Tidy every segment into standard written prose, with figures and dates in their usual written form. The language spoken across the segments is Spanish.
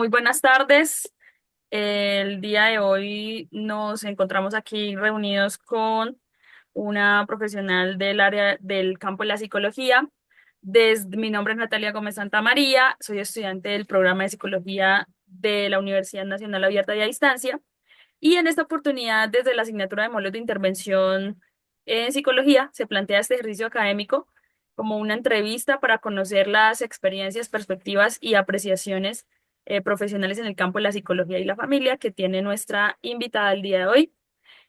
Muy buenas tardes. El día de hoy nos encontramos aquí reunidos con una profesional del área del campo de la psicología. Mi nombre es Natalia Gómez Santamaría, soy estudiante del programa de psicología de la Universidad Nacional Abierta y a Distancia. Y en esta oportunidad, desde la asignatura de módulos de intervención en psicología, se plantea este ejercicio académico como una entrevista para conocer las experiencias, perspectivas y apreciaciones profesionales en el campo de la psicología y la familia que tiene nuestra invitada el día de hoy.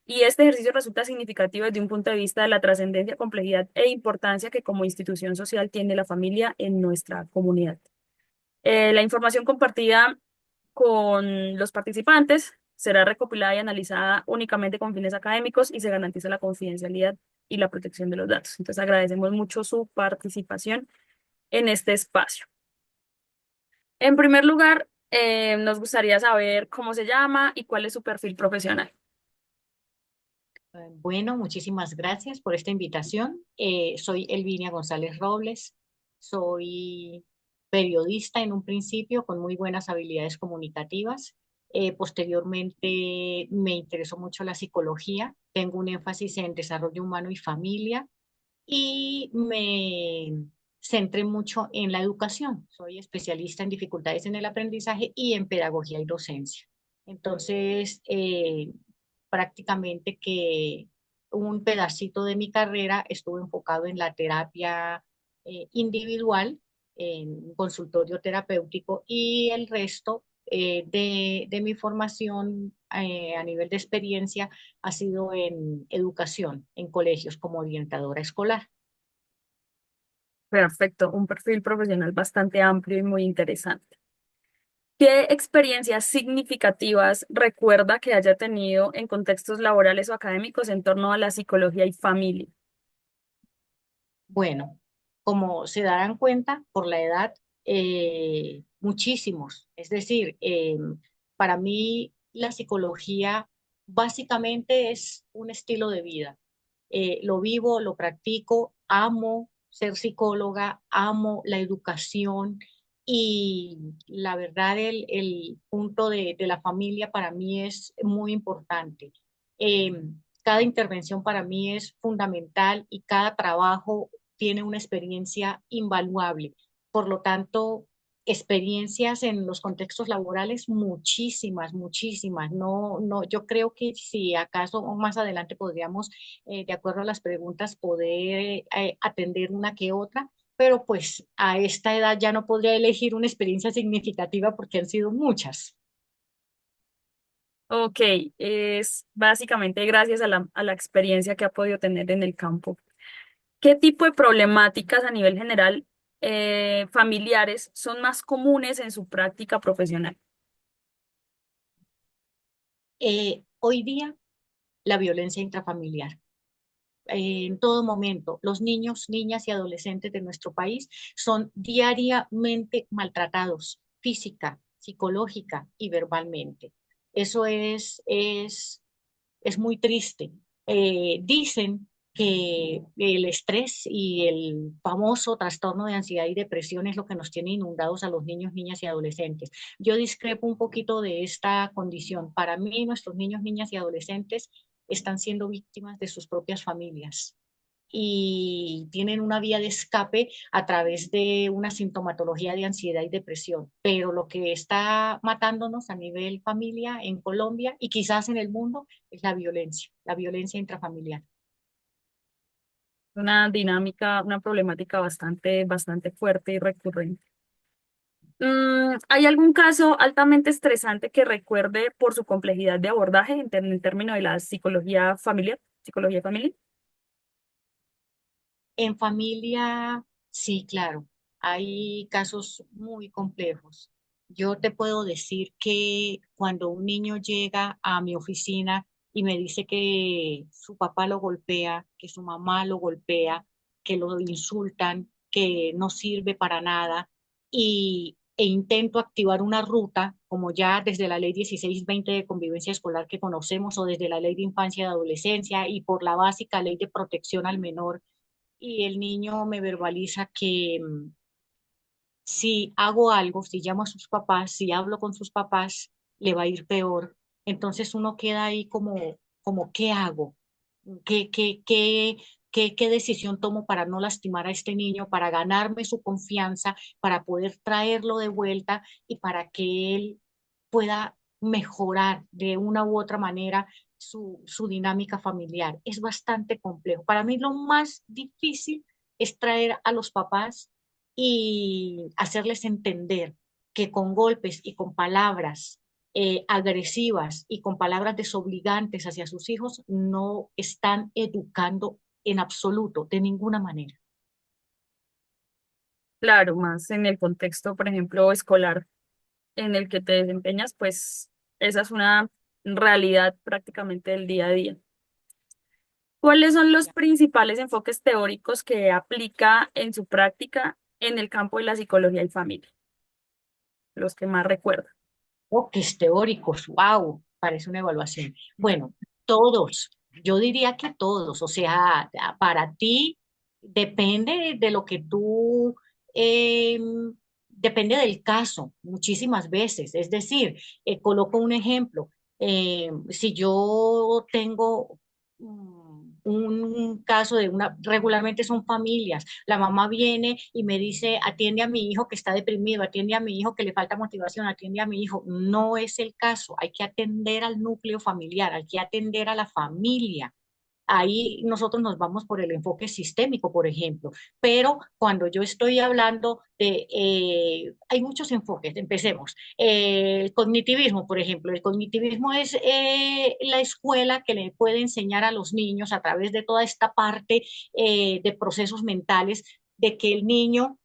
Y este ejercicio resulta significativo desde un punto de vista de la trascendencia, complejidad e importancia que como institución social tiene la familia en nuestra comunidad. La información compartida con los participantes será recopilada y analizada únicamente con fines académicos y se garantiza la confidencialidad y la protección de los datos. Entonces agradecemos mucho su participación en este espacio. En primer lugar, nos gustaría saber cómo se llama y cuál es su perfil profesional. Bueno, muchísimas gracias por esta invitación. Soy Elvinia González Robles, soy periodista en un principio con muy buenas habilidades comunicativas. Posteriormente me interesó mucho la psicología, tengo un énfasis en desarrollo humano y familia y me centré mucho en la educación. Soy especialista en dificultades en el aprendizaje y en pedagogía y docencia. Entonces, prácticamente que un pedacito de mi carrera estuvo enfocado en la terapia individual, en un consultorio terapéutico, y el resto de mi formación a nivel de experiencia ha sido en educación, en colegios como orientadora escolar. Perfecto, un perfil profesional bastante amplio y muy interesante. ¿Qué experiencias significativas recuerda que haya tenido en contextos laborales o académicos en torno a la psicología y familia? Bueno, como se darán cuenta por la edad, muchísimos. Es decir, para mí la psicología básicamente es un estilo de vida. Lo vivo, lo practico, amo ser psicóloga, amo la educación y la verdad el punto de la familia para mí es muy importante. Cada intervención para mí es fundamental y cada trabajo tiene una experiencia invaluable. Por lo tanto, experiencias en los contextos laborales, muchísimas, muchísimas. No, no, yo creo que si acaso más adelante podríamos, de acuerdo a las preguntas, poder atender una que otra, pero pues a esta edad ya no podría elegir una experiencia significativa porque han sido muchas. Ok, es básicamente gracias a la experiencia que ha podido tener en el campo. ¿Qué tipo de problemáticas a nivel general familiares son más comunes en su práctica profesional? Hoy día, la violencia intrafamiliar. En todo momento. Los niños, niñas y adolescentes de nuestro país son diariamente maltratados física, psicológica y verbalmente. Eso es muy triste. Dicen que el estrés y el famoso trastorno de ansiedad y depresión es lo que nos tiene inundados a los niños, niñas y adolescentes. Yo discrepo un poquito de esta condición. Para mí, nuestros niños, niñas y adolescentes están siendo víctimas de sus propias familias y tienen una vía de escape a través de una sintomatología de ansiedad y depresión. Pero lo que está matándonos a nivel familia en Colombia y quizás en el mundo es la violencia intrafamiliar. Una dinámica, una problemática bastante fuerte y recurrente. ¿Hay algún caso altamente estresante que recuerde por su complejidad de abordaje en términos de la psicología familiar, psicología familiar? En familia, sí, claro, hay casos muy complejos. Yo te puedo decir que cuando un niño llega a mi oficina y me dice que su papá lo golpea, que su mamá lo golpea, que lo insultan, que no sirve para nada, e intento activar una ruta, como ya desde la ley 1620 de convivencia escolar que conocemos, o desde la ley de infancia y adolescencia, y por la básica ley de protección al menor, y el niño me verbaliza que si hago algo, si llamo a sus papás, si hablo con sus papás, le va a ir peor. Entonces uno queda ahí como ¿qué hago? ¿Qué decisión tomo para no lastimar a este niño, para ganarme su confianza, para poder traerlo de vuelta y para que él pueda mejorar de una u otra manera su dinámica familiar? Es bastante complejo. Para mí lo más difícil es traer a los papás y hacerles entender que con golpes y con palabras agresivas y con palabras desobligantes hacia sus hijos no están educando en absoluto, de ninguna manera. Claro, más en el contexto, por ejemplo, escolar en el que te desempeñas, pues esa es una realidad prácticamente del día a día. ¿Cuáles son los principales enfoques teóricos que aplica en su práctica en el campo de la psicología y familia? Los que más recuerda. Oh, que es teóricos, wow, parece una evaluación. Bueno, todos, yo diría que todos, o sea, para ti depende de lo que tú, eh, depende del caso, muchísimas veces. Es decir, coloco un ejemplo, si yo tengo un caso de una, regularmente son familias, la mamá viene y me dice, atiende a mi hijo que está deprimido, atiende a mi hijo que le falta motivación, atiende a mi hijo. No es el caso, hay que atender al núcleo familiar, hay que atender a la familia. Ahí nosotros nos vamos por el enfoque sistémico, por ejemplo, pero cuando yo estoy hablando de, hay muchos enfoques, empecemos. El cognitivismo, por ejemplo, el cognitivismo es la escuela que le puede enseñar a los niños a través de toda esta parte de procesos mentales, de que el niño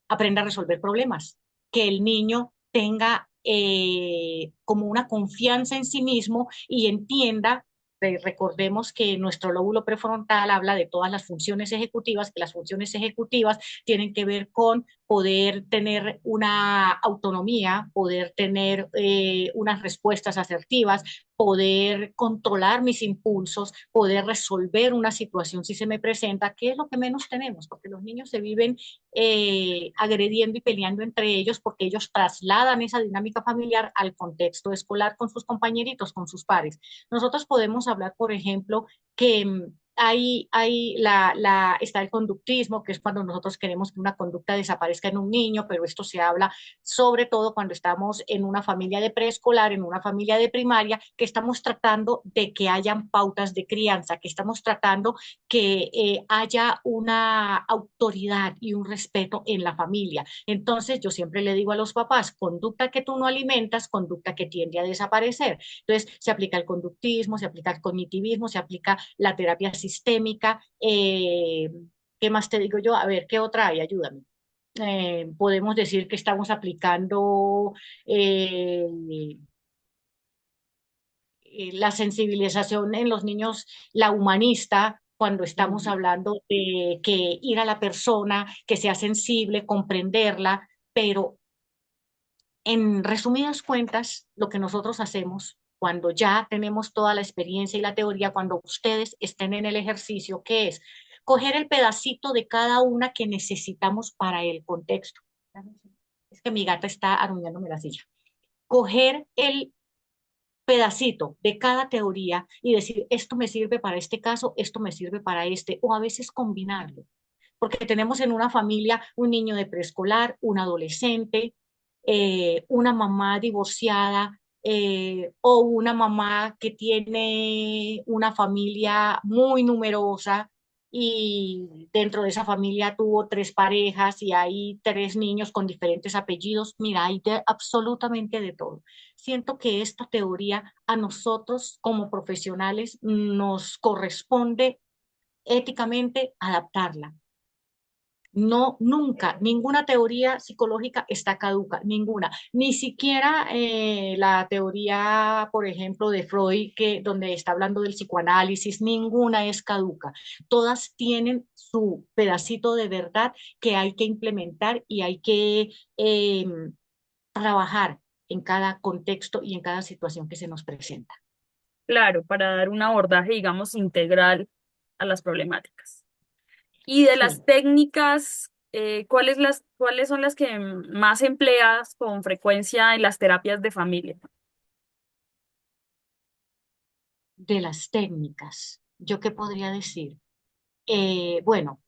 aprenda a resolver problemas, que el niño tenga como una confianza en sí mismo y entienda. Recordemos que nuestro lóbulo prefrontal habla de todas las funciones ejecutivas, que las funciones ejecutivas tienen que ver con poder tener una autonomía, poder tener unas respuestas asertivas, poder controlar mis impulsos, poder resolver una situación si se me presenta, que es lo que menos tenemos, porque los niños se viven agrediendo y peleando entre ellos porque ellos trasladan esa dinámica familiar al contexto escolar con sus compañeritos, con sus pares. Nosotros podemos hablar, por ejemplo, que está el conductismo, que es cuando nosotros queremos que una conducta desaparezca en un niño, pero esto se habla sobre todo cuando estamos en una familia de preescolar, en una familia de primaria, que estamos tratando de que hayan pautas de crianza, que estamos tratando que haya una autoridad y un respeto en la familia. Entonces, yo siempre le digo a los papás, conducta que tú no alimentas, conducta que tiende a desaparecer. Entonces, se aplica el conductismo, se aplica el cognitivismo, se aplica la terapia sistémica. ¿Qué más te digo yo? A ver, ¿qué otra hay? Ayúdame. Podemos decir que estamos aplicando eh, la sensibilización en los niños, la humanista, cuando estamos Ujú. hablando de que ir a la persona, que sea sensible, comprenderla, pero en resumidas cuentas, lo que nosotros hacemos cuando ya tenemos toda la experiencia y la teoría, cuando ustedes estén en el ejercicio, que es coger el pedacito de cada una que necesitamos para el contexto. Es que mi gata está aruñándome la silla. Coger el pedacito de cada teoría y decir, esto me sirve para este caso, esto me sirve para este, o a veces combinarlo, porque tenemos en una familia un niño de preescolar, un adolescente, una mamá divorciada, o una mamá que tiene una familia muy numerosa y dentro de esa familia tuvo tres parejas y hay tres niños con diferentes apellidos. Mira, hay absolutamente de todo. Siento que esta teoría a nosotros como profesionales nos corresponde éticamente adaptarla. No, nunca, ninguna teoría psicológica está caduca, ninguna. Ni siquiera la teoría, por ejemplo, de Freud, que donde está hablando del psicoanálisis, ninguna es caduca. Todas tienen su pedacito de verdad que hay que implementar y hay que eh, trabajar en cada contexto y en cada situación que se nos presenta. Claro, para dar un abordaje, digamos, integral a las problemáticas. Y de las Sí. técnicas ¿cuáles son las que más empleas con frecuencia en las terapias de familia? De las técnicas, ¿yo qué podría decir? Bueno,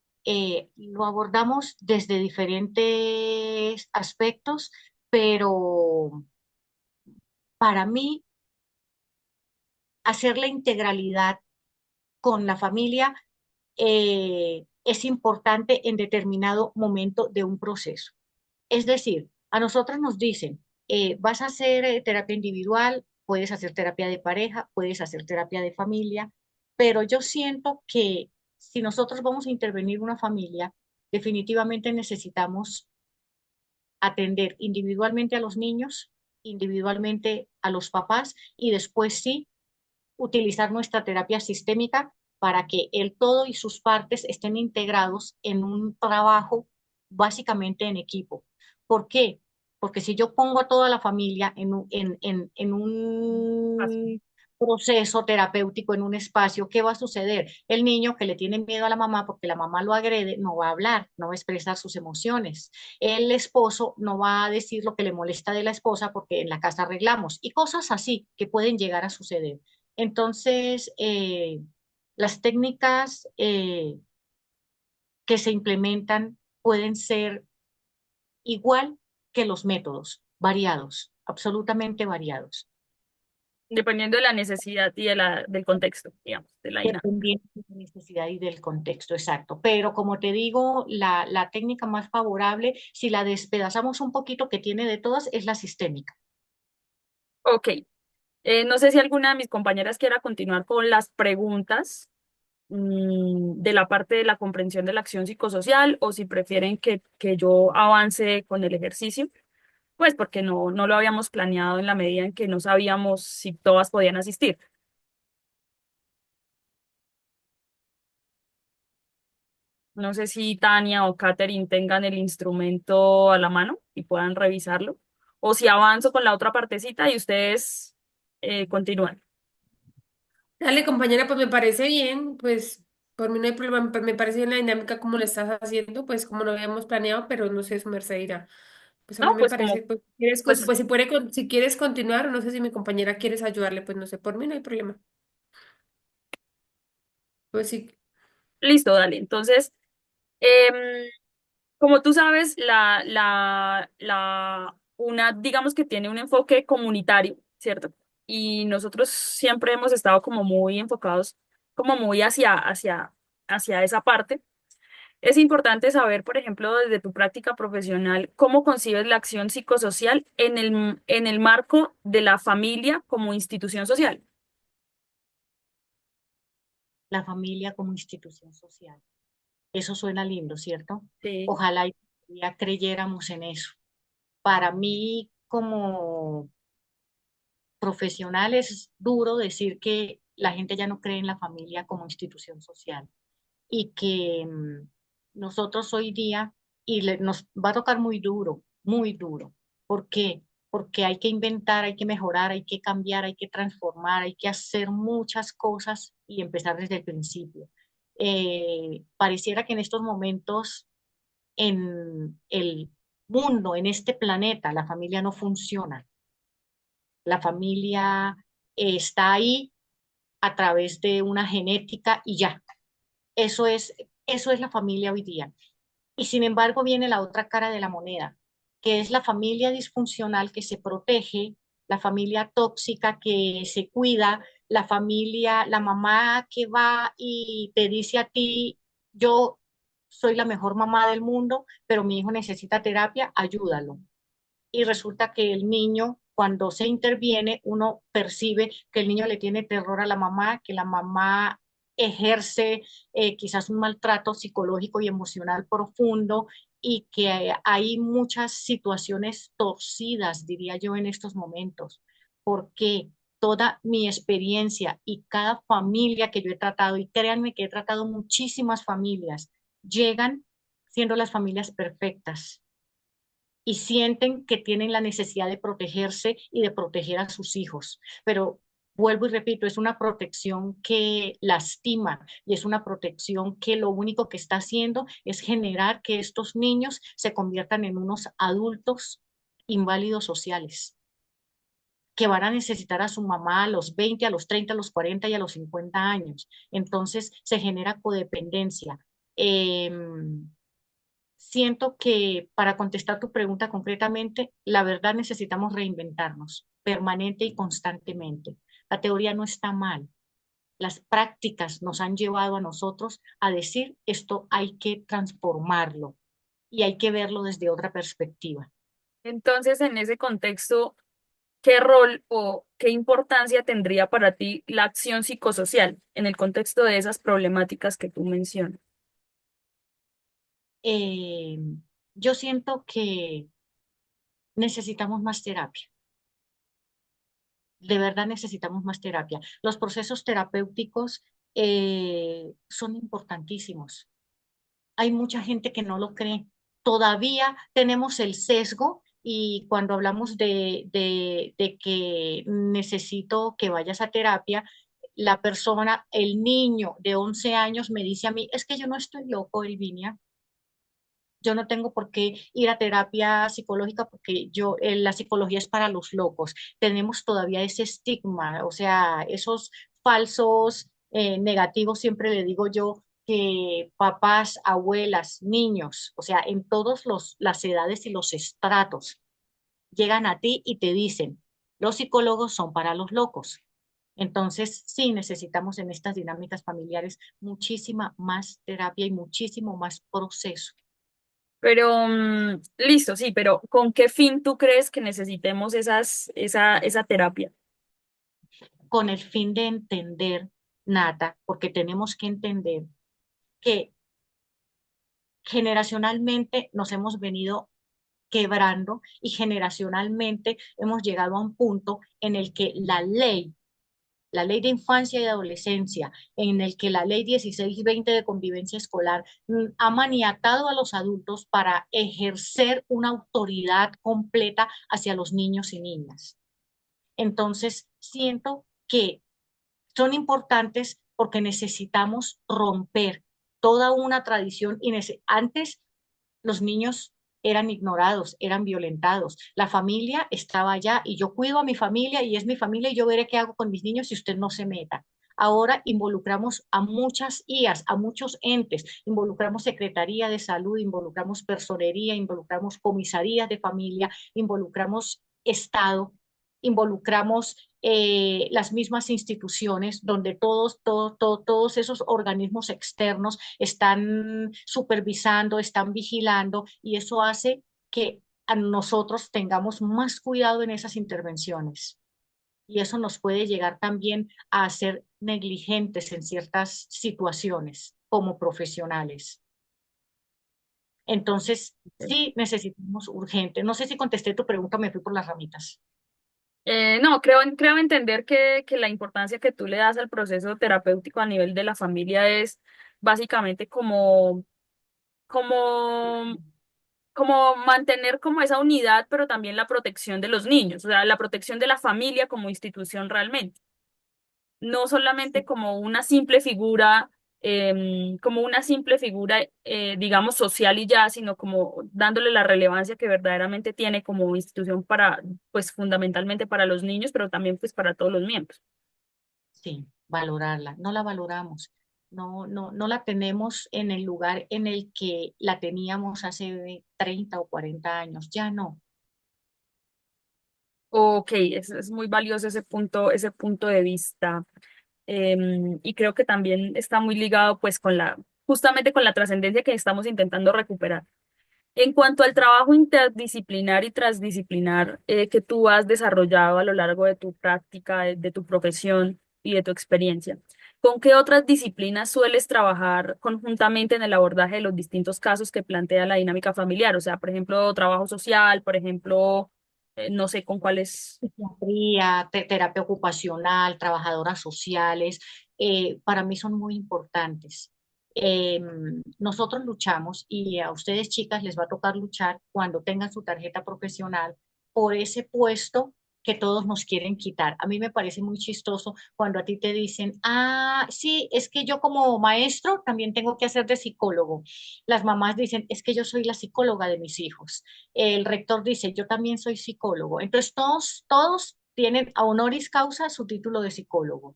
lo abordamos desde diferentes aspectos, pero para mí, hacer la integralidad con la familia es importante en determinado momento de un proceso. Es decir, a nosotros nos dicen, vas a hacer terapia individual, puedes hacer terapia de pareja, puedes hacer terapia de familia, pero yo siento que si nosotros vamos a intervenir una familia, definitivamente necesitamos atender individualmente a los niños, individualmente a los papás y después sí utilizar nuestra terapia sistémica para que el todo y sus partes estén integrados en un trabajo básicamente en equipo. ¿Por qué? Porque si yo pongo a toda la familia en un proceso terapéutico, en un espacio, ¿qué va a suceder? El niño que le tiene miedo a la mamá porque la mamá lo agrede, no va a hablar, no va a expresar sus emociones. El esposo no va a decir lo que le molesta de la esposa porque en la casa arreglamos y cosas así que pueden llegar a suceder. Entonces, las técnicas que se implementan pueden ser igual que los métodos, variados, absolutamente variados, Dependiendo de la necesidad y del contexto, digamos, de la dinámica. dependiendo de la necesidad y del contexto exacto. Pero como te digo, la técnica más favorable, si la despedazamos un poquito, que tiene de todas, es la sistémica. Ok, no sé si alguna de mis compañeras quiera continuar con las preguntas de la parte de la comprensión de la acción psicosocial o si prefieren que yo avance con el ejercicio, pues porque no lo habíamos planeado en la medida en que no sabíamos si todas podían asistir. No sé si Tania o Katherine tengan el instrumento a la mano y puedan revisarlo, o si avanzo con la otra partecita y ustedes continúan. Dale, compañera, pues me parece bien, pues por mí no hay problema, me parece bien la dinámica como lo estás haciendo, pues como lo habíamos planeado, pero no sé, su merced dirá. Pues a No, mí me pues parece, como, pues, quieres, pues pues si puede, si quieres continuar, o no sé si mi compañera quieres ayudarle, pues no sé, por mí no hay problema. Pues sí, listo, dale. Entonces, em, como tú sabes, digamos que tiene un enfoque comunitario, ¿cierto? Y nosotros siempre hemos estado como muy enfocados, como muy hacia esa parte. Es importante saber, por ejemplo, desde tu práctica profesional, cómo concibes la acción psicosocial en el marco de la familia como institución social. La familia como institución social. Eso suena lindo, ¿cierto? Sí. Ojalá y ya creyéramos en eso. Para mí, como profesional, es duro decir que la gente ya no cree en la familia como institución social y que nosotros hoy día, nos va a tocar muy duro, muy duro. ¿Por qué? Porque hay que inventar, hay que mejorar, hay que cambiar, hay que transformar, hay que hacer muchas cosas y empezar desde el principio. Pareciera que en estos momentos en el mundo, en este planeta, la familia no funciona. La familia está ahí a través de una genética y ya. Eso es, eso es la familia hoy día. Y sin embargo viene la otra cara de la moneda, que es la familia disfuncional que se protege, la familia tóxica que se cuida, la familia, la mamá que va y te dice a ti, yo soy la mejor mamá del mundo, pero mi hijo necesita terapia, ayúdalo. Y resulta que el niño, cuando se interviene, uno percibe que el niño le tiene terror a la mamá, que la mamá ejerce quizás un maltrato psicológico y emocional profundo y que hay muchas situaciones torcidas, diría yo, en estos momentos, porque toda mi experiencia y cada familia que yo he tratado, y créanme que he tratado muchísimas familias, llegan siendo las familias perfectas y sienten que tienen la necesidad de protegerse y de proteger a sus hijos. Pero Vuelvo y repito, es una protección que lastima y es una protección que lo único que está haciendo es generar que estos niños se conviertan en unos adultos inválidos sociales, que van a necesitar a su mamá a los 20, a los 30, a los 40 y a los 50 años. Entonces se genera codependencia. Siento que para contestar tu pregunta concretamente, la verdad necesitamos reinventarnos permanente y constantemente. La teoría no está mal. Las prácticas nos han llevado a nosotros a decir esto hay que transformarlo y hay que verlo desde otra perspectiva. Entonces, en ese contexto, ¿qué rol o qué importancia tendría para ti la acción psicosocial en el contexto de esas problemáticas que tú mencionas? Eh, yo siento que necesitamos más terapia. De verdad necesitamos más terapia. Los procesos terapéuticos son importantísimos. Hay mucha gente que no lo cree. Todavía tenemos el sesgo y cuando hablamos de que necesito que vayas a terapia, la persona, el niño de 11 años me dice a mí, es que yo no estoy loco, Elvinia. Yo no tengo por qué ir a terapia psicológica porque la psicología es para los locos. Tenemos todavía ese estigma, o sea, esos falsos negativos, siempre le digo yo que papás, abuelas, niños, o sea, en todas las edades y los estratos, llegan a ti y te dicen, los psicólogos son para los locos. Entonces, sí necesitamos en estas dinámicas familiares muchísima más terapia y muchísimo más proceso. Pero, listo, sí, pero ¿con qué fin tú crees que necesitemos esa terapia? Con el fin de entender, Nata, porque tenemos que entender que generacionalmente nos hemos venido quebrando y generacionalmente hemos llegado a un punto en el que la ley de infancia y adolescencia, en el que la ley 1620 de convivencia escolar ha maniatado a los adultos para ejercer una autoridad completa hacia los niños y niñas. Entonces, siento que son importantes porque necesitamos romper toda una tradición y antes los niños eran ignorados, eran violentados. La familia estaba allá y yo cuido a mi familia y es mi familia y yo veré qué hago con mis niños si usted no se meta. Ahora involucramos a muchas IAS, a muchos entes, involucramos Secretaría de Salud, involucramos Personería, involucramos comisarías de familia, involucramos Estado, involucramos las mismas instituciones donde todos esos organismos externos están supervisando, están vigilando y eso hace que a nosotros tengamos más cuidado en esas intervenciones. Y eso nos puede llegar también a ser negligentes en ciertas situaciones como profesionales. Entonces, sí necesitamos urgente. No sé si contesté tu pregunta, me fui por las ramitas. No, creo entender que la importancia que tú le das al proceso terapéutico a nivel de la familia es básicamente como, como mantener como esa unidad, pero también la protección de los niños, o sea, la protección de la familia como institución realmente. No solamente como una simple figura, digamos, social y ya, sino como dándole la relevancia que verdaderamente tiene como institución para, pues fundamentalmente para los niños, pero también pues para todos los miembros. Sí, valorarla. No la valoramos. No la tenemos en el lugar en el que la teníamos hace 30 o 40 años. Ya no. Ok, es muy valioso ese punto de vista. Y creo que también está muy ligado pues justamente con la trascendencia que estamos intentando recuperar. En cuanto al trabajo interdisciplinar y transdisciplinar que tú has desarrollado a lo largo de tu práctica, de tu profesión y de tu experiencia, ¿con qué otras disciplinas sueles trabajar conjuntamente en el abordaje de los distintos casos que plantea la dinámica familiar? O sea, por ejemplo, trabajo social, por ejemplo, no sé con cuáles. Psiquiatría, terapia ocupacional, trabajadoras sociales, para mí son muy importantes. Nosotros luchamos y a ustedes chicas les va a tocar luchar cuando tengan su tarjeta profesional por ese puesto que todos nos quieren quitar. A mí me parece muy chistoso cuando a ti te dicen, ah, sí, es que yo como maestro también tengo que hacer de psicólogo. Las mamás dicen, es que yo soy la psicóloga de mis hijos. El rector dice, yo también soy psicólogo. Entonces todos tienen a honoris causa su título de psicólogo.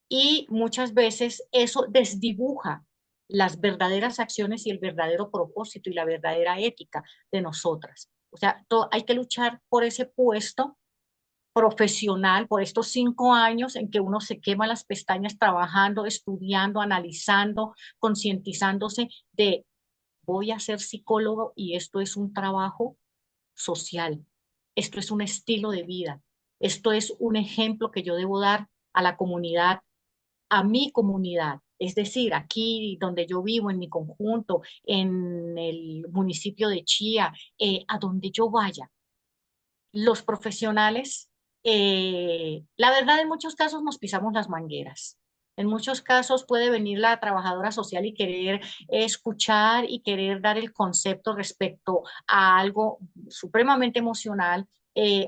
Y muchas veces eso desdibuja las verdaderas acciones y el verdadero propósito y la verdadera ética de nosotras. O sea, hay que luchar por ese puesto profesional, por estos 5 años en que uno se quema las pestañas trabajando, estudiando, analizando, concientizándose de voy a ser psicólogo y esto es un trabajo social, esto es un estilo de vida, esto es un ejemplo que yo debo dar a la comunidad, a mi comunidad, es decir, aquí donde yo vivo, en mi conjunto, en el municipio de Chía, a donde yo vaya. Los profesionales, la verdad en muchos casos nos pisamos las mangueras. En muchos casos puede venir la trabajadora social y querer escuchar y querer dar el concepto respecto a algo supremamente emocional.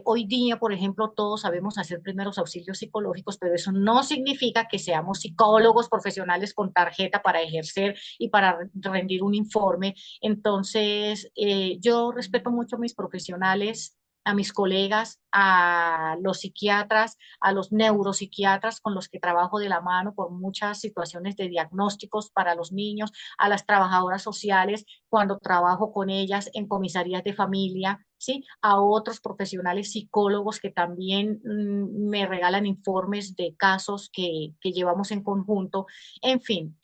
Hoy día, por ejemplo, todos sabemos hacer primeros auxilios psicológicos, pero eso no significa que seamos psicólogos profesionales con tarjeta para ejercer y para rendir un informe. Entonces, yo respeto mucho a mis profesionales, a mis colegas, a los psiquiatras, a los neuropsiquiatras con los que trabajo de la mano por muchas situaciones de diagnósticos para los niños, a las trabajadoras sociales cuando trabajo con ellas en comisarías de familia, ¿sí? A otros profesionales psicólogos que también me regalan informes de casos que llevamos en conjunto. En fin,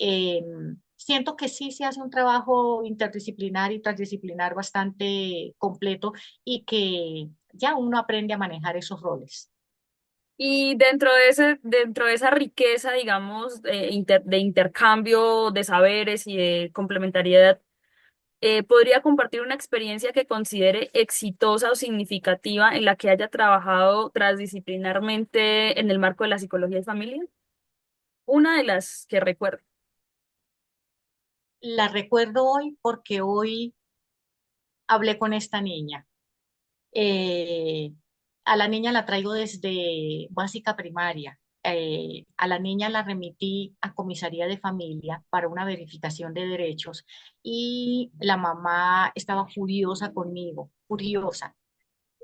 siento que sí se hace un trabajo interdisciplinar y transdisciplinar bastante completo y que ya uno aprende a manejar esos roles. Y dentro de esa riqueza, digamos, de intercambio de saberes y de complementariedad, ¿podría compartir una experiencia que considere exitosa o significativa en la que haya trabajado transdisciplinarmente en el marco de la psicología de familia? Una de las que recuerdo. La recuerdo hoy porque hoy hablé con esta niña. Eh, a la niña la traigo desde básica primaria. A la niña la remití a comisaría de familia para una verificación de derechos y la mamá estaba furiosa conmigo, furiosa.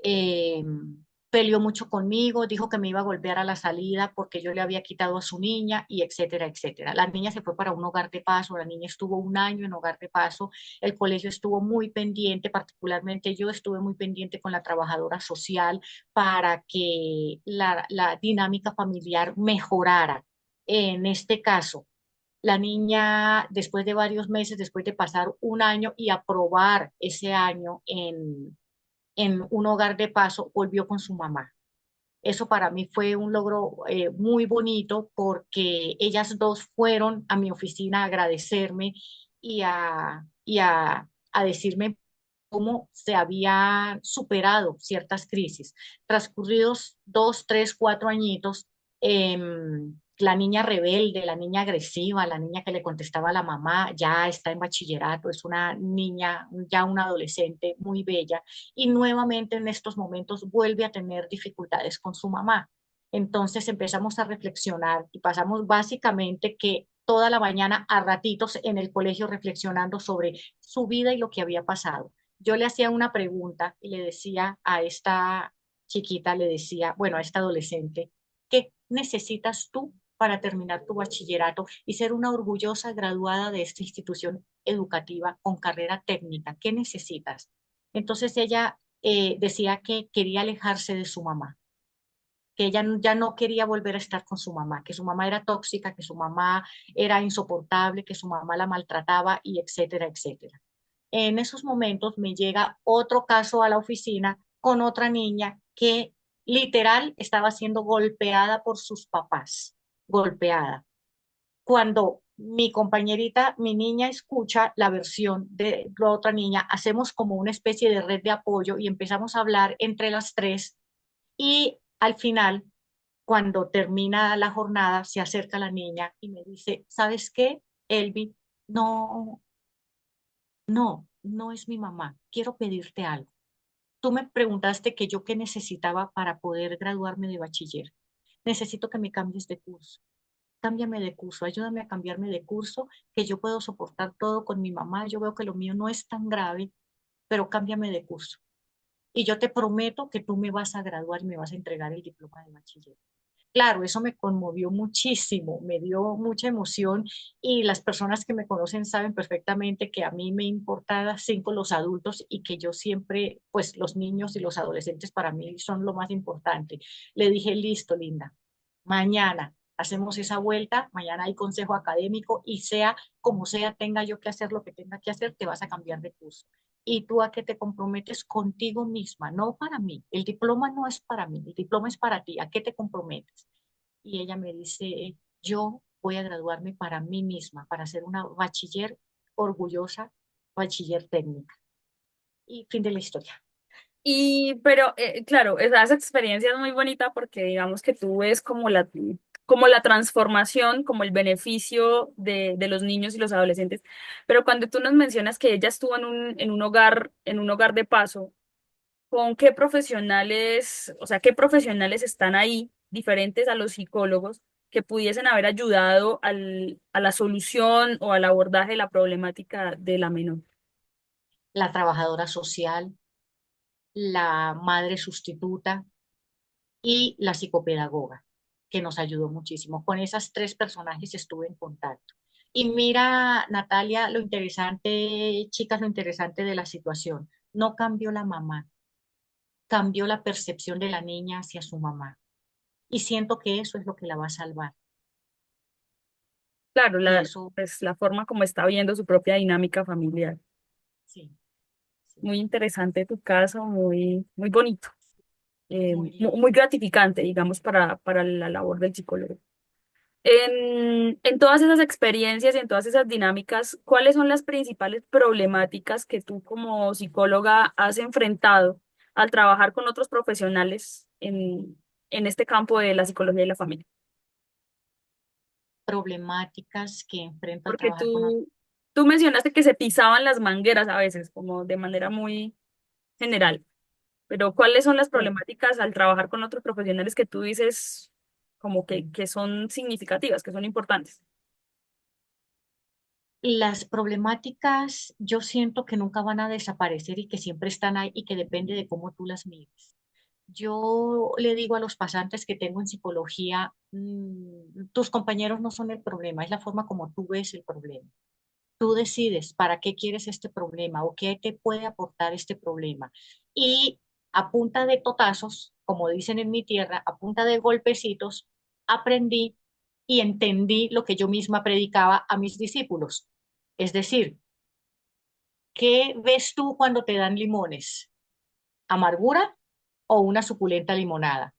eh, Peleó mucho conmigo, dijo que me iba a golpear a la salida porque yo le había quitado a su niña y etcétera, etcétera. La niña se fue para un hogar de paso, la niña estuvo un año en hogar de paso, el colegio estuvo muy pendiente, particularmente yo estuve muy pendiente con la trabajadora social para que la dinámica familiar mejorara. En este caso, la niña, después de varios meses, después de pasar un año y aprobar ese año en un hogar de paso, volvió con su mamá. Eso para mí fue un logro muy bonito porque ellas dos fueron a mi oficina a agradecerme y a decirme cómo se habían superado ciertas crisis. Transcurridos 2, 3, 4 añitos, la niña rebelde, la niña agresiva, la niña que le contestaba a la mamá, ya está en bachillerato, es una niña, ya una adolescente muy bella, y nuevamente en estos momentos vuelve a tener dificultades con su mamá. Entonces empezamos a reflexionar y pasamos básicamente que toda la mañana a ratitos en el colegio reflexionando sobre su vida y lo que había pasado. Yo le hacía una pregunta y le decía a esta chiquita, le decía, bueno, a esta adolescente, ¿qué necesitas tú para terminar tu bachillerato y ser una orgullosa graduada de esta institución educativa con carrera técnica? ¿Qué necesitas? Entonces ella decía que quería alejarse de su mamá, que ella ya no quería volver a estar con su mamá, que su mamá era tóxica, que su mamá era insoportable, que su mamá la maltrataba y etcétera, etcétera. En esos momentos me llega otro caso a la oficina con otra niña que literal estaba siendo golpeada por sus papás, golpeada. Cuando mi compañerita, mi niña, escucha la versión de la otra niña, hacemos como una especie de red de apoyo y empezamos a hablar entre las tres y al final, cuando termina la jornada, se acerca la niña y me dice, ¿sabes qué, Elvi? No, no es mi mamá. Quiero pedirte algo. tú me preguntaste que yo qué necesitaba para poder graduarme de bachiller. Necesito que me cambies de curso. Cámbiame de curso, ayúdame a cambiarme de curso, que yo puedo soportar todo con mi mamá. Yo veo que lo mío no es tan grave, pero cámbiame de curso. Y yo te prometo que tú me vas a graduar y me vas a entregar el diploma de bachiller. Claro, eso me conmovió muchísimo, me dio mucha emoción y las personas que me conocen saben perfectamente que a mí me importa cinco los adultos y que yo siempre, pues los niños y los adolescentes para mí son lo más importante. Le dije, listo, linda, mañana hacemos esa vuelta, mañana hay consejo académico y sea como sea, tenga yo que hacer lo que tenga que hacer, te vas a cambiar de curso. ¿Y tú a qué te comprometes contigo misma? No para mí. El diploma no es para mí, el diploma es para ti. ¿A qué te comprometes? Y ella me dice, yo voy a graduarme para mí misma, para ser una bachiller orgullosa, bachiller técnica. Y fin de la historia. Pero claro, esa experiencia es muy bonita porque digamos que tú ves como la transformación, como el beneficio de los niños y los adolescentes. Pero cuando tú nos mencionas que ella estuvo en un hogar de paso, ¿con qué profesionales, o sea, qué profesionales están ahí, diferentes a los psicólogos, que pudiesen haber ayudado a la solución o al abordaje de la problemática de la menor? La trabajadora social, la madre sustituta y la psicopedagoga, que nos ayudó muchísimo. Con esas tres personajes estuve en contacto. Y mira, Natalia, lo interesante, chicas, lo interesante de la situación. No cambió la mamá, cambió la percepción de la niña hacia su mamá. Y siento que eso es lo que la va a salvar. Claro, Y eso, pues, la forma como está viendo su propia dinámica familiar. sí, sí, Muy interesante tu caso, muy bonito, muy lindo. muy gratificante, digamos, para la labor del psicólogo. En todas esas experiencias y en todas esas dinámicas, ¿cuáles son las principales problemáticas que tú como psicóloga has enfrentado al trabajar con otros profesionales en este campo de la psicología y la familia? Problemáticas que enfrento al Porque trabajar con otros. tú mencionaste que se pisaban las mangueras a veces, como de manera muy general. Pero ¿cuáles son las problemáticas al trabajar con otros profesionales que tú dices como que son significativas, que son importantes? Las problemáticas yo siento que nunca van a desaparecer y que siempre están ahí y que depende de cómo tú las mires. Yo le digo a los pasantes que tengo en psicología, tus compañeros no son el problema, es la forma como tú ves el problema. Tú decides para qué quieres este problema o qué te puede aportar este problema. Y a punta de totazos, como dicen en mi tierra, a punta de golpecitos, aprendí y entendí lo que yo misma predicaba a mis discípulos. Es decir, ¿qué ves tú cuando te dan limones? ¿Amargura o una suculenta limonada?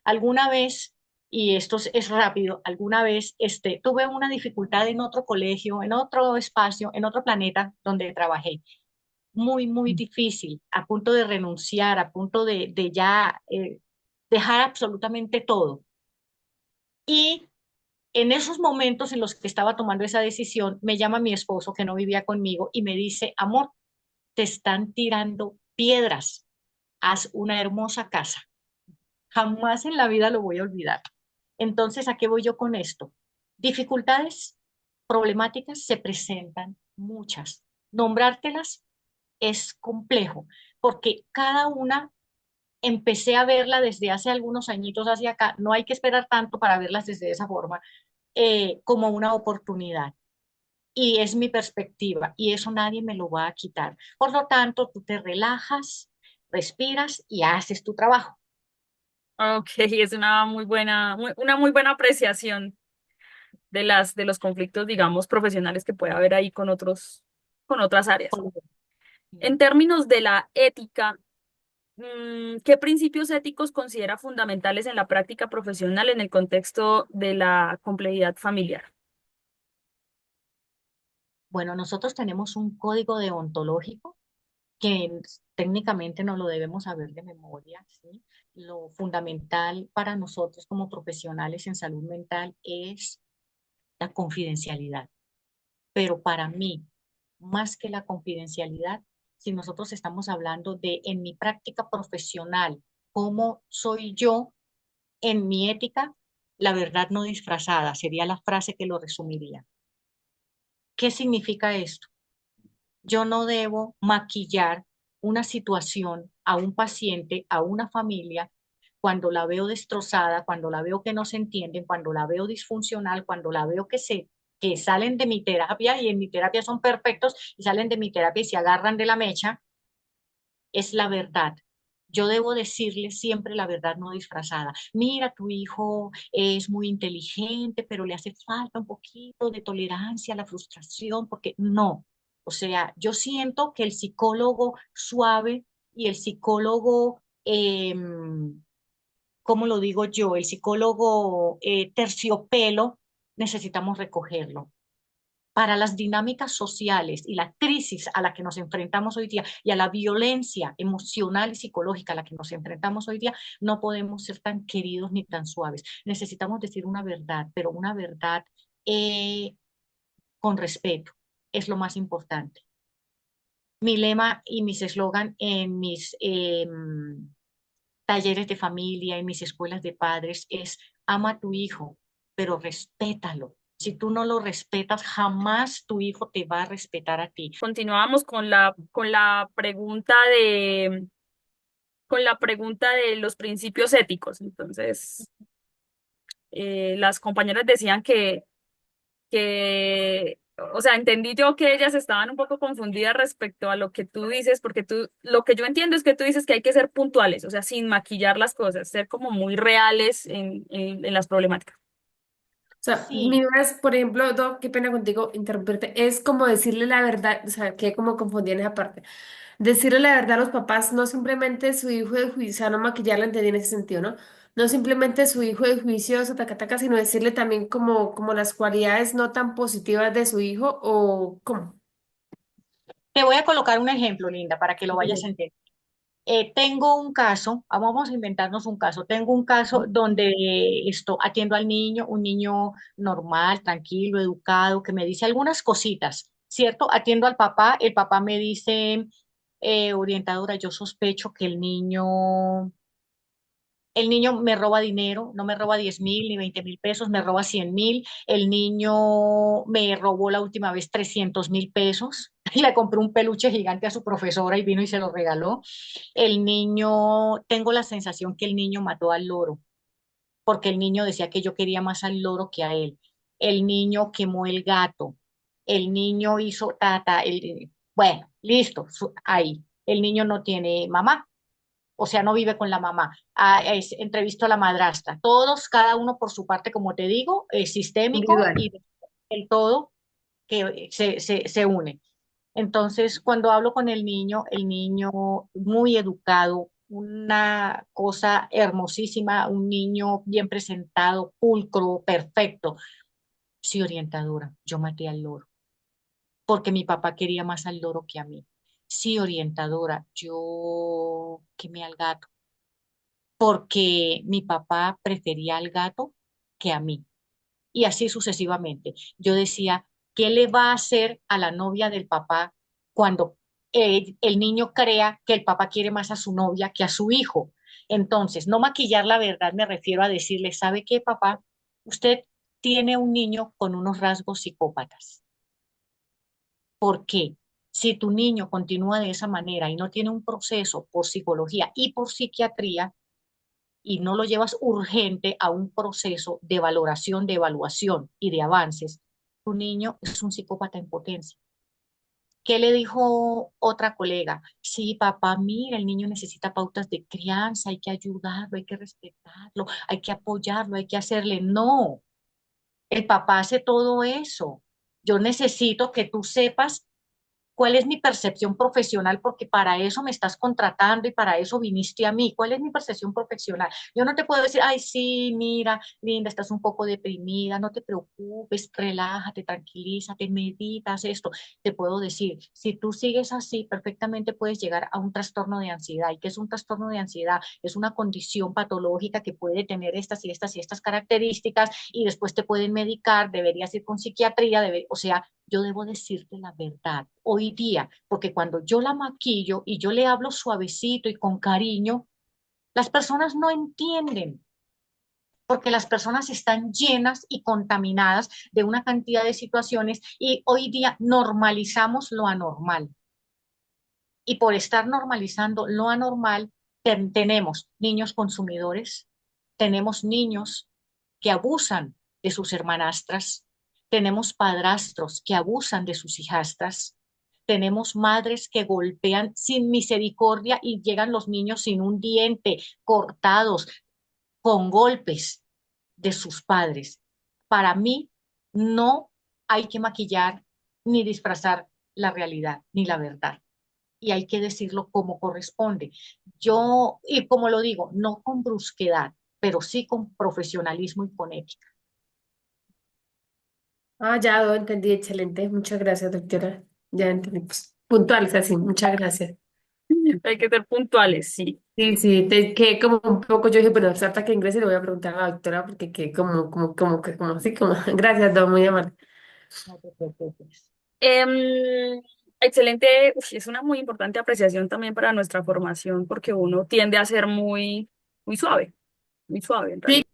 Alguna vez, y esto es rápido, alguna vez tuve una dificultad en otro colegio, en otro espacio, en otro planeta donde trabajé. Muy, muy difícil, a punto de renunciar, a punto de ya dejar absolutamente todo. Y en esos momentos en los que estaba tomando esa decisión, me llama mi esposo que no vivía conmigo y me dice, amor, te están tirando piedras, haz una hermosa casa. Jamás en la vida lo voy a olvidar. Entonces, ¿a qué voy yo con esto? Dificultades, problemáticas se presentan muchas. Nombrártelas es complejo porque cada una empecé a verla desde hace algunos añitos hacia acá. No hay que esperar tanto para verlas desde esa forma, como una oportunidad. Y es mi perspectiva y eso nadie me lo va a quitar. Por lo tanto, tú te relajas, respiras y haces tu trabajo. Ok, es una una muy buena apreciación de los conflictos, digamos, profesionales que puede haber ahí con otras áreas. En términos de la ética, ¿qué principios éticos considera fundamentales en la práctica profesional en el contexto de la complejidad familiar? Bueno, nosotros tenemos un código deontológico que técnicamente no lo debemos saber de memoria, ¿sí? Lo fundamental para nosotros como profesionales en salud mental es la confidencialidad. Pero para mí, más que la confidencialidad, si nosotros estamos hablando de en mi práctica profesional, cómo soy yo en mi ética, la verdad no disfrazada, sería la frase que lo resumiría. ¿Qué significa esto? Yo no debo maquillar una situación a un paciente, a una familia, cuando la veo destrozada, cuando la veo que no se entienden, cuando la veo disfuncional, cuando la veo que salen de mi terapia y en mi terapia son perfectos y salen de mi terapia y se agarran de la mecha, es la verdad. Yo debo decirle siempre la verdad no disfrazada. Mira, tu hijo es muy inteligente, pero le hace falta un poquito de tolerancia a la frustración, porque no. O sea, yo siento que el psicólogo suave y el psicólogo, ¿cómo lo digo yo? El psicólogo terciopelo, necesitamos recogerlo para las dinámicas sociales y la crisis a la que nos enfrentamos hoy día y a la violencia emocional y psicológica a la que nos enfrentamos hoy día, no podemos ser tan queridos ni tan suaves. Necesitamos decir una verdad, pero una verdad eh, con respeto. Es lo más importante. Mi lema y mis eslogan en mis talleres de familia, en mis escuelas de padres es ama a tu hijo, pero respétalo. Si tú no lo respetas, jamás tu hijo te va a respetar a ti. Continuamos con la pregunta con la pregunta de los principios éticos. Entonces, las compañeras decían o sea, entendí yo que ellas estaban un poco confundidas respecto a lo que tú dices, porque lo que yo entiendo es que tú dices que hay que ser puntuales, o sea, sin maquillar las cosas, ser como muy reales en las problemáticas. O sea, mi Sí, duda es, por ejemplo, Doc, qué pena contigo interrumpirte, es como decirle la verdad, o sea, que como confundí en esa parte. Decirle la verdad a los papás, no simplemente su hijo de juicio, o sea, no maquillarla, entendí en ese sentido, ¿no? No simplemente su hijo de juicioso, taca, taca, sino decirle también como las cualidades no tan positivas de su hijo o cómo. te voy a colocar un ejemplo, Linda, para que lo vayas a entender. Tengo un caso, vamos a inventarnos un caso. Tengo un caso donde esto atiendo al niño, un niño normal, tranquilo, educado, que me dice algunas cositas, ¿cierto? Atiendo al papá, el papá me dice, orientadora, yo sospecho que el niño me roba dinero, no me roba 10.000 ni 20.000 pesos, me roba 100.000. El niño me robó la última vez 300.000 pesos. Y le compré un peluche gigante a su profesora y vino y se lo regaló. El niño, tengo la sensación que el niño mató al loro, porque el niño decía que yo quería más al loro que a él. El niño quemó el gato. El niño hizo tata. Bueno, listo, ahí. El niño no tiene mamá, o sea, no vive con la mamá. Entrevisto a la madrastra. Todos, cada uno por su parte, como te digo, sistémico Individual. y el todo que se une. Entonces, cuando hablo con el niño muy educado, una cosa hermosísima, un niño bien presentado, pulcro, perfecto. Sí, orientadora, yo maté al loro, porque mi papá quería más al loro que a mí. Sí, orientadora, yo quemé al gato porque mi papá prefería al gato que a mí. Y así sucesivamente. Yo decía, ¿qué le va a hacer a la novia del papá cuando el niño crea que el papá quiere más a su novia que a su hijo? Entonces, no maquillar la verdad, me refiero a decirle, ¿sabe qué, papá? Usted tiene un niño con unos rasgos psicópatas. ¿Por qué? Si tu niño continúa de esa manera y no tiene un proceso por psicología y por psiquiatría, y no lo llevas urgente a un proceso de valoración, de evaluación y de avances, tu niño es un psicópata en potencia. ¿Qué le dijo otra colega? Sí, papá, mira, el niño necesita pautas de crianza, hay que ayudarlo, hay que respetarlo, hay que apoyarlo, hay que hacerle. No, el papá hace todo eso. Yo necesito que tú sepas cuál es mi percepción profesional, porque para eso me estás contratando y para eso viniste a mí. ¿Cuál es mi percepción profesional? Yo no te puedo decir, ay, sí, mira, Linda, estás un poco deprimida, no te preocupes, relájate, tranquilízate, meditas esto. Te puedo decir, si tú sigues así, perfectamente puedes llegar a un trastorno de ansiedad. ¿Y qué es un trastorno de ansiedad? Es una condición patológica que puede tener estas y estas y estas características y después te pueden medicar, deberías ir con psiquiatría, o sea, yo debo decirte la verdad hoy día, porque cuando yo la maquillo y yo le hablo suavecito y con cariño, las personas no entienden, porque las personas están llenas y contaminadas de una cantidad de situaciones y hoy día normalizamos lo anormal. Y por estar normalizando lo anormal, tenemos niños consumidores, tenemos niños que abusan de sus hermanastras, tenemos padrastros que abusan de sus hijastras, tenemos madres que golpean sin misericordia y llegan los niños sin un diente, cortados, con golpes de sus padres. Para mí, no hay que maquillar ni disfrazar la realidad ni la verdad y hay que decirlo como corresponde. Yo, y como lo digo, no con brusquedad, pero sí con profesionalismo y con ética. Ah, ya lo entendí, excelente. Muchas gracias, doctora. Ya entendí. Pues, puntuales así, muchas gracias. Hay que ser puntuales, sí. Sí, sí, te quedé como un poco, yo dije, bueno, hasta que ingrese le voy a preguntar a la doctora porque quedé como así, como, gracias, don, muy amable. No te preocupes. Excelente, es una muy importante apreciación también para nuestra formación porque uno tiende a ser muy suave en Sí, realidad.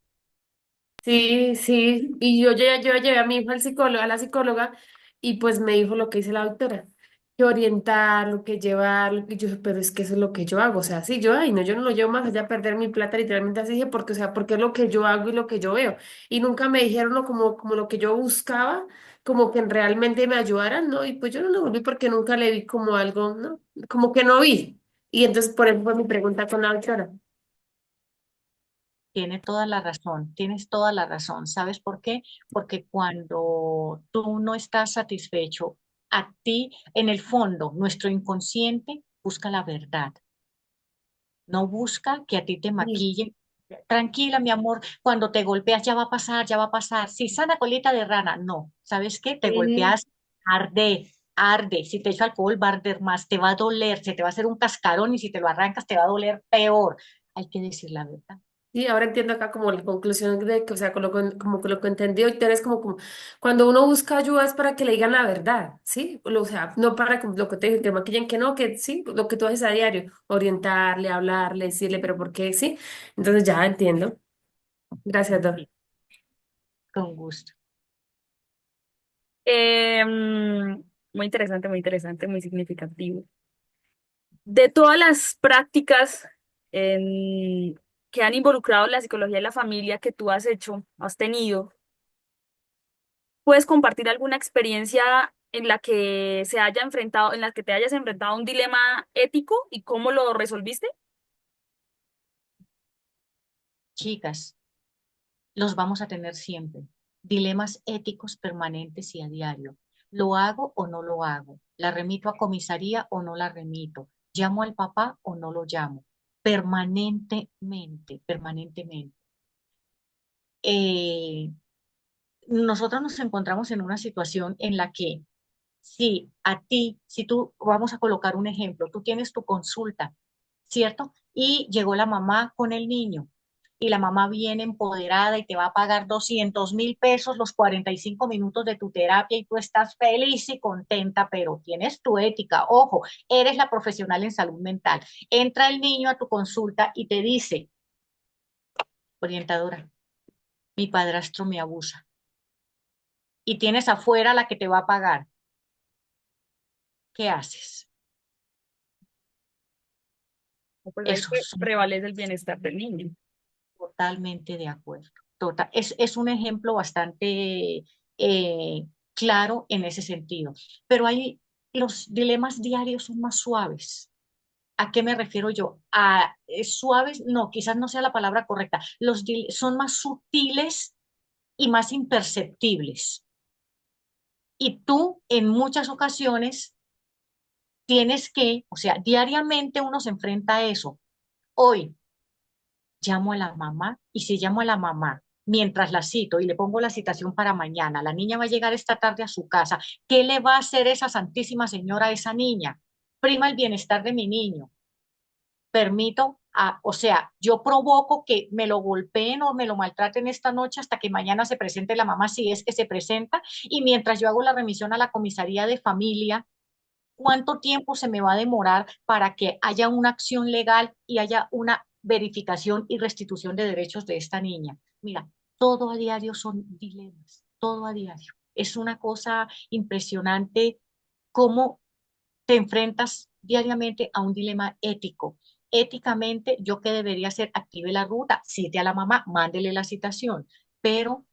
sí, sí, y yo llevé a mi hijo al psicólogo, a la psicóloga, y pues me dijo lo que dice la doctora, que orientarlo, que llevarlo, y yo dije, pero es que eso es lo que yo hago, o sea, sí, yo, ay, no, yo no lo llevo más allá a perder mi plata, literalmente así dije, porque, o sea, porque es lo que yo hago y lo que yo veo, y nunca me dijeron lo como lo que yo buscaba, como que realmente me ayudaran, ¿no? Y pues yo no lo volví porque nunca le vi como algo, ¿no? Como que no vi, y entonces por eso fue mi pregunta con la doctora. Tiene toda la razón, tienes toda la razón. ¿Sabes por qué? Porque cuando tú no estás satisfecho, a ti, en el fondo, nuestro inconsciente busca la verdad, no busca que a ti te Sí, maquillen. Tranquila, mi amor, cuando te golpeas ya va a pasar, ya va a pasar. Si sana colita de rana, no. ¿Sabes qué? Te sí. golpeas, arde, arde. Si te echo alcohol, va a arder más, te va a doler, se te va a hacer un cascarón y si te lo arrancas te va a doler peor. Hay que decir la verdad. Sí, ahora entiendo acá como la conclusión de que, o sea, como que lo que entendí hoy, es como cuando uno busca ayuda es para que le digan la verdad, ¿sí? O sea, no para como lo que te dije, que maquillen, que no, que sí, lo que tú haces a diario, orientarle, hablarle, decirle, pero ¿por qué? Sí. Entonces ya entiendo. Gracias, Dor. Sí, con gusto. Muy interesante, muy significativo. De todas las prácticas que han involucrado la psicología y la familia que tú has hecho, has tenido, ¿puedes compartir alguna experiencia en la que se haya enfrentado, en la que te hayas enfrentado a un dilema ético y cómo lo resolviste? Chicas, los vamos a tener siempre. Dilemas éticos permanentes y a diario. ¿Lo hago o no lo hago? ¿La remito a comisaría o no la remito? ¿Llamo al papá o no lo llamo? Permanentemente, permanentemente. Eh, nosotros nos encontramos en una situación en la que si a ti, si tú, vamos a colocar un ejemplo, tú tienes tu consulta, ¿cierto? Y llegó la mamá con el niño y la mamá viene empoderada y te va a pagar 200.000 pesos los 45 minutos de tu terapia y tú estás feliz y contenta, pero tienes tu ética. Ojo, eres la profesional en salud mental. Entra el niño a tu consulta y te dice, orientadora, mi padrastro me abusa y tienes afuera la que te va a pagar. ¿Qué haces? Pues ahí Eso es prevalece el bienestar del niño. totalmente de acuerdo. Es un ejemplo bastante claro en ese sentido. Pero hay, los dilemas diarios son más suaves. ¿A qué me refiero yo? A suaves, no, quizás no sea la palabra correcta. Son más sutiles y más imperceptibles. Y tú en muchas ocasiones tienes que, o sea, diariamente uno se enfrenta a eso. Hoy llamo a la mamá y si llamo a la mamá mientras la cito y le pongo la citación para mañana, la niña va a llegar esta tarde a su casa, ¿qué le va a hacer esa santísima señora a esa niña? Prima el bienestar de mi niño. Permito O sea, yo provoco que me lo golpeen o me lo maltraten esta noche hasta que mañana se presente la mamá, si es que se presenta, y mientras yo hago la remisión a la comisaría de familia, ¿cuánto tiempo se me va a demorar para que haya una acción legal y haya una verificación y restitución de derechos de esta niña? Mira, todo a diario son dilemas, todo a diario. Es una cosa impresionante cómo te enfrentas diariamente a un dilema ético. Éticamente, ¿yo qué debería hacer? Active la ruta, cite a la mamá, mándele la citación, pero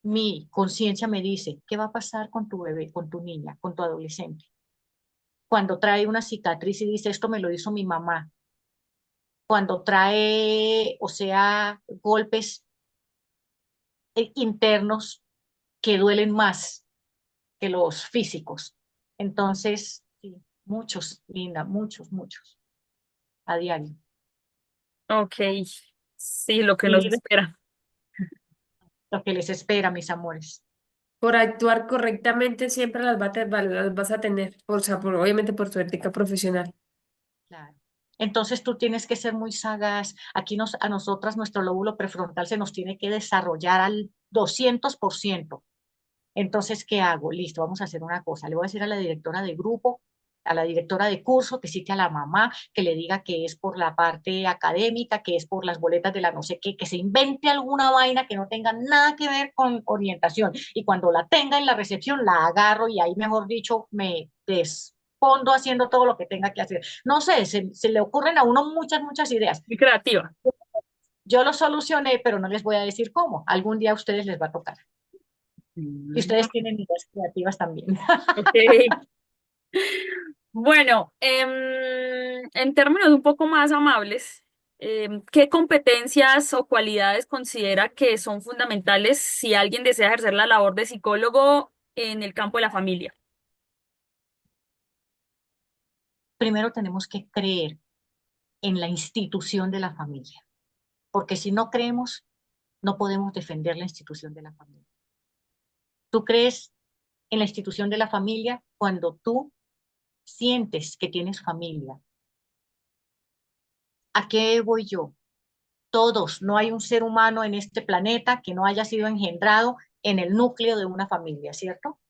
mi conciencia me dice, ¿qué va a pasar con tu bebé, con tu niña, con tu adolescente? Cuando trae una cicatriz y dice, esto me lo hizo mi mamá. Cuando trae, o sea, golpes internos que duelen más que los físicos. Entonces, sí, muchos, Linda, muchos, muchos, a diario. Ok, sí, lo que nos Vivir espera. lo que les espera, mis amores. Por actuar correctamente siempre las vas a tener, o sea, obviamente por tu ética profesional. Claro. Entonces tú tienes que ser muy sagaz. Aquí a nosotras nuestro lóbulo prefrontal se nos tiene que desarrollar al 200%. Entonces, ¿qué hago? Listo, vamos a hacer una cosa. Le voy a decir a la directora de grupo, a la directora de curso, que cite a la mamá, que le diga que es por la parte académica, que es por las boletas de la no sé qué, que se invente alguna vaina que no tenga nada que ver con orientación. Y cuando la tenga en la recepción, la agarro y ahí, mejor dicho, me despondo haciendo todo lo que tenga que hacer. No sé, se le ocurren a uno muchas, muchas ideas. Muy creativa. Yo lo solucioné, pero no les voy a decir cómo. Algún día a ustedes les va a tocar. Y Mm, ustedes tienen ideas creativas también. ok. Bueno, en términos un poco más amables, ¿qué competencias o cualidades considera que son fundamentales si alguien desea ejercer la labor de psicólogo en el campo de la familia? Primero tenemos que creer en la institución de la familia, porque si no creemos, no podemos defender la institución de la familia. Tú crees en la institución de la familia cuando tú sientes que tienes familia. ¿A qué voy yo? Todos, no hay un ser humano en este planeta que no haya sido engendrado en el núcleo de una familia, ¿cierto?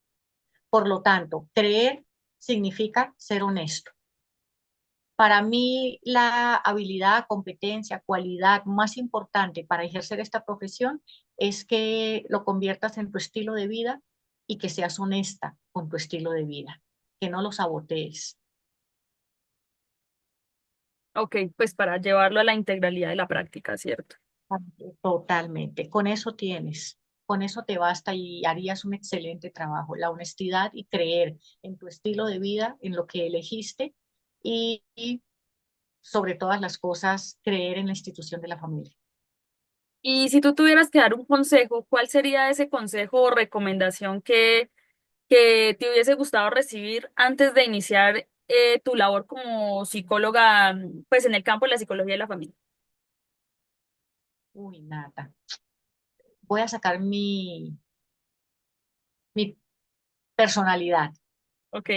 Por lo tanto, creer significa ser honesto. Para mí, la habilidad, competencia, cualidad más importante para ejercer esta profesión es que lo conviertas en tu estilo de vida y que seas honesta con tu estilo de vida, que no lo sabotees. Ok, pues para llevarlo a la integralidad de la práctica, ¿cierto? Totalmente. Con eso tienes, con eso te basta y harías un excelente trabajo. La honestidad y creer en tu estilo de vida, en lo que elegiste y sobre todas las cosas, creer en la institución de la familia. Y si tú tuvieras que dar un consejo, ¿cuál sería ese consejo o recomendación que te hubiese gustado recibir antes de iniciar tu labor como psicóloga, pues en el campo de la psicología de la familia? Uy, nada. Voy a sacar mi personalidad. Ok,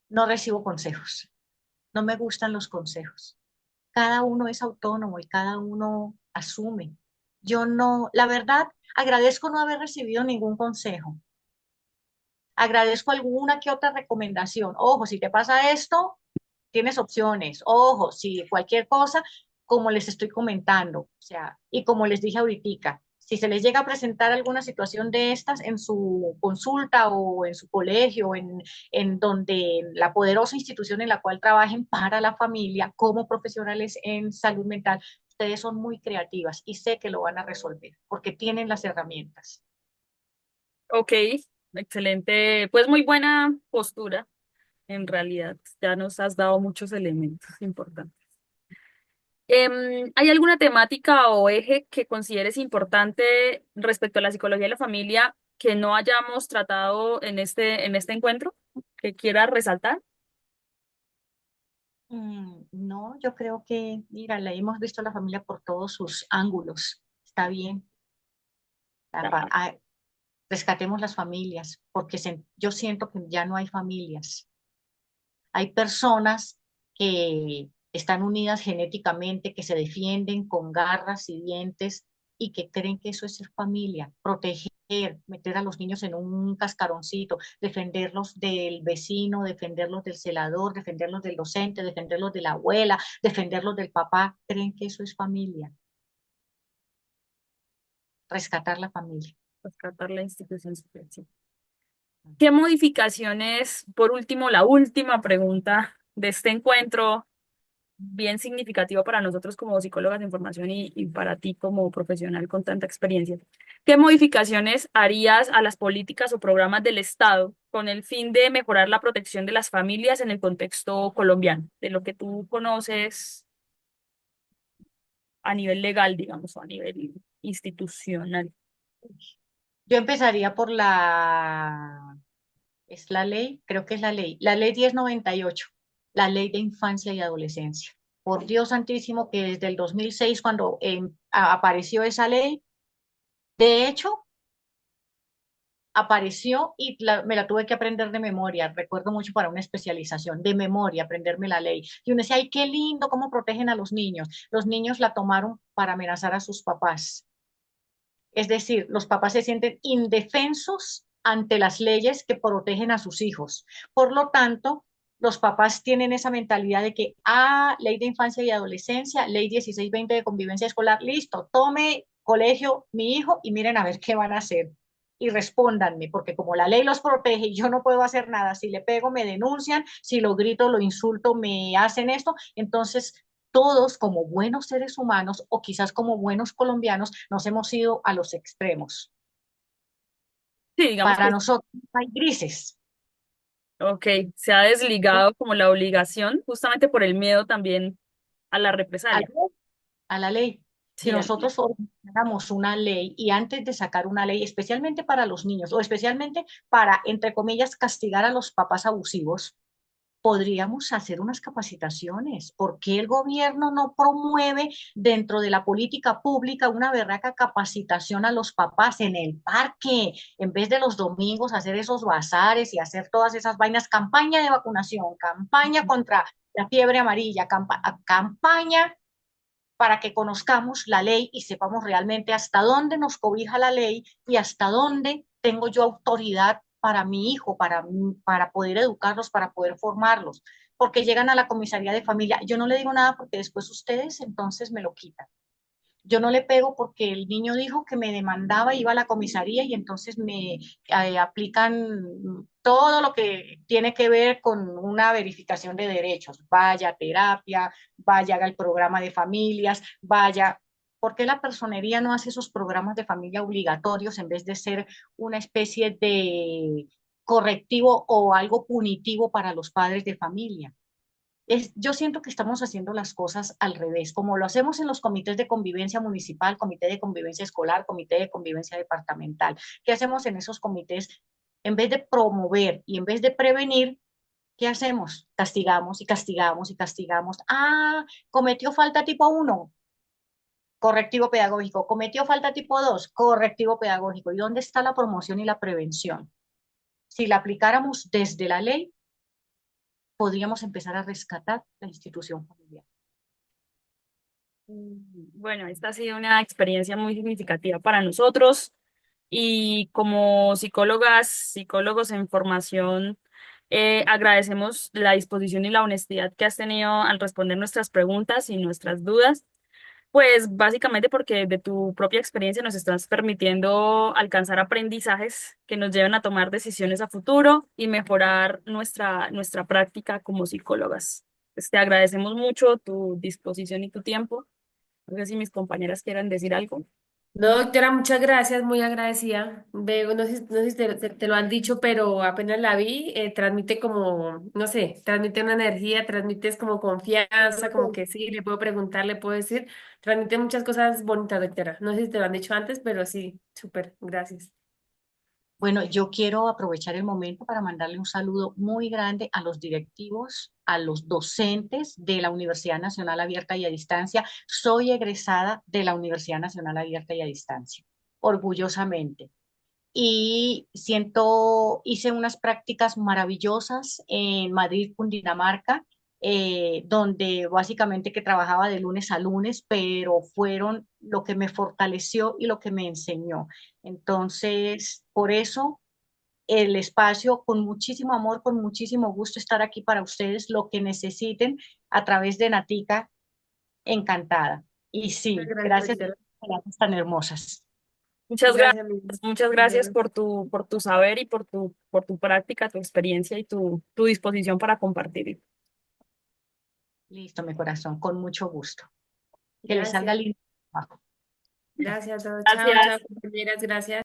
No recibo consejos. No me gustan los consejos. Cada uno es autónomo y cada uno asume. Yo no, la verdad, agradezco no haber recibido ningún consejo. Agradezco alguna que otra recomendación. Ojo, si te pasa esto, tienes opciones. Ojo, si cualquier cosa, como les estoy comentando, o sea, y como les dije ahorita, si se les llega a presentar alguna situación de estas en su consulta o en su colegio, en donde la poderosa institución en la cual trabajen para la familia como profesionales en salud mental, ustedes son muy creativas y sé que lo van a resolver porque tienen las herramientas. ok, excelente, pues muy buena postura, en realidad, ya nos has dado muchos elementos importantes. ¿Hay alguna temática o eje que consideres importante respecto a la psicología de la familia que no hayamos tratado en este encuentro que quieras resaltar? No, yo creo que, mira, la hemos visto a la familia por todos sus ángulos. Está bien. Ah, Rescatemos las familias, porque yo siento que ya no hay familias. Hay personas que están unidas genéticamente, que se defienden con garras y dientes y que creen que eso es ser familia, proteger, meter a los niños en un cascaroncito, defenderlos del vecino, defenderlos del celador, defenderlos del docente, defenderlos de la abuela, defenderlos del papá, creen que eso es familia, rescatar la familia. Rescatar la institución social, sí. ¿Qué modificaciones, por último, la última pregunta de este encuentro, bien significativo para nosotros como psicólogas de información y para ti como profesional con tanta experiencia? ¿Qué modificaciones harías a las políticas o programas del Estado con el fin de mejorar la protección de las familias en el contexto colombiano, de lo que tú conoces a nivel legal, digamos, o a nivel institucional? Yo empezaría por es la ley, creo que es la ley 1098, la ley de infancia y adolescencia. Por Dios santísimo que desde el 2006 cuando apareció esa ley, de hecho, apareció y me la tuve que aprender de memoria. Recuerdo mucho para una especialización, de memoria, aprenderme la ley. Y uno decía, ay, qué lindo, cómo protegen a los niños. Los niños la tomaron para amenazar a sus papás. Es decir, los papás se sienten indefensos ante las leyes que protegen a sus hijos. Por lo tanto, los papás tienen esa mentalidad de que, ley de infancia y adolescencia, ley 1620 de convivencia escolar, listo, tome colegio mi hijo y miren a ver qué van a hacer. Y respóndanme, porque como la ley los protege y yo no puedo hacer nada, si le pego me denuncian, si lo grito, lo insulto, me hacen esto, entonces todos como buenos seres humanos o quizás como buenos colombianos nos hemos ido a los extremos. Sí, digamos Para que, nosotros hay grises ok, se ha desligado como la obligación justamente por el miedo también a la a la represalia. ley. A la ley. Si Sí, nosotros organizáramos una ley y antes de sacar una ley, especialmente para los niños o especialmente para, entre comillas, castigar a los papás abusivos, podríamos hacer unas capacitaciones. ¿Por qué el gobierno no promueve dentro de la política pública una berraca capacitación a los papás en el parque? En vez de los domingos hacer esos bazares y hacer todas esas vainas, campaña de vacunación, campaña contra la fiebre amarilla, campaña para que conozcamos la ley y sepamos realmente hasta dónde nos cobija la ley y hasta dónde tengo yo autoridad para mi hijo, para poder educarlos, para poder formarlos. Porque llegan a la comisaría de familia, yo no le digo nada porque después ustedes entonces me lo quitan. Yo no le pego porque el niño dijo que me demandaba, iba a la comisaría y entonces me aplican todo lo que tiene que ver con una verificación de derechos. Vaya a terapia, vaya al programa de familias, vaya. ¿Por qué la personería no hace esos programas de familia obligatorios en vez de ser una especie de correctivo o algo punitivo para los padres de familia? Yo siento que estamos haciendo las cosas al revés, como lo hacemos en los comités de convivencia municipal, comité de convivencia escolar, comité de convivencia departamental. ¿Qué hacemos en esos comités? En vez de promover y en vez de prevenir, ¿qué hacemos? Castigamos y castigamos y castigamos. Cometió falta tipo uno, correctivo pedagógico. Cometió falta tipo 2, correctivo pedagógico. ¿Y dónde está la promoción y la prevención? Si la aplicáramos desde la ley, podríamos empezar a rescatar la institución familiar. bueno, esta ha sido una experiencia muy significativa para nosotros y como psicólogas, psicólogos en formación, agradecemos la disposición y la honestidad que has tenido al responder nuestras preguntas y nuestras dudas. Pues básicamente porque de tu propia experiencia nos estás permitiendo alcanzar aprendizajes que nos lleven a tomar decisiones a futuro y mejorar nuestra práctica como psicólogas. Pues te agradecemos mucho tu disposición y tu tiempo. No sé si mis compañeras quieran decir algo. No, doctora, muchas gracias, muy agradecida. Veo, no sé si te lo han dicho, pero apenas la vi, transmite como, no sé, transmite una energía, transmites como confianza, como que sí, le puedo preguntar, le puedo decir, transmite muchas cosas bonitas, doctora. No sé si te lo han dicho antes, pero sí, súper, gracias. Bueno, yo quiero aprovechar el momento para mandarle un saludo muy grande a los directivos, a los docentes de la Universidad Nacional Abierta y a Distancia. Soy egresada de la Universidad Nacional Abierta y a Distancia, orgullosamente. Y hice unas prácticas maravillosas en Madrid, Cundinamarca, donde básicamente que trabajaba de lunes a lunes, pero fueron lo que me fortaleció y lo que me enseñó. Entonces, por eso el espacio, con muchísimo amor, con muchísimo gusto estar aquí para ustedes, lo que necesiten a través de Natica, encantada. Y Muchas sí, gracias, gracias Mariela. por las palabras tan hermosas. Gracias, mi Muchas gracias compañero. por tu saber y por tu práctica, tu experiencia y tu disposición para compartir. Listo, mi corazón, con mucho gusto. Que les salga Gracias. lindo. Gracias a todos. Chao, chao, Gracias. compañeras. Gracias.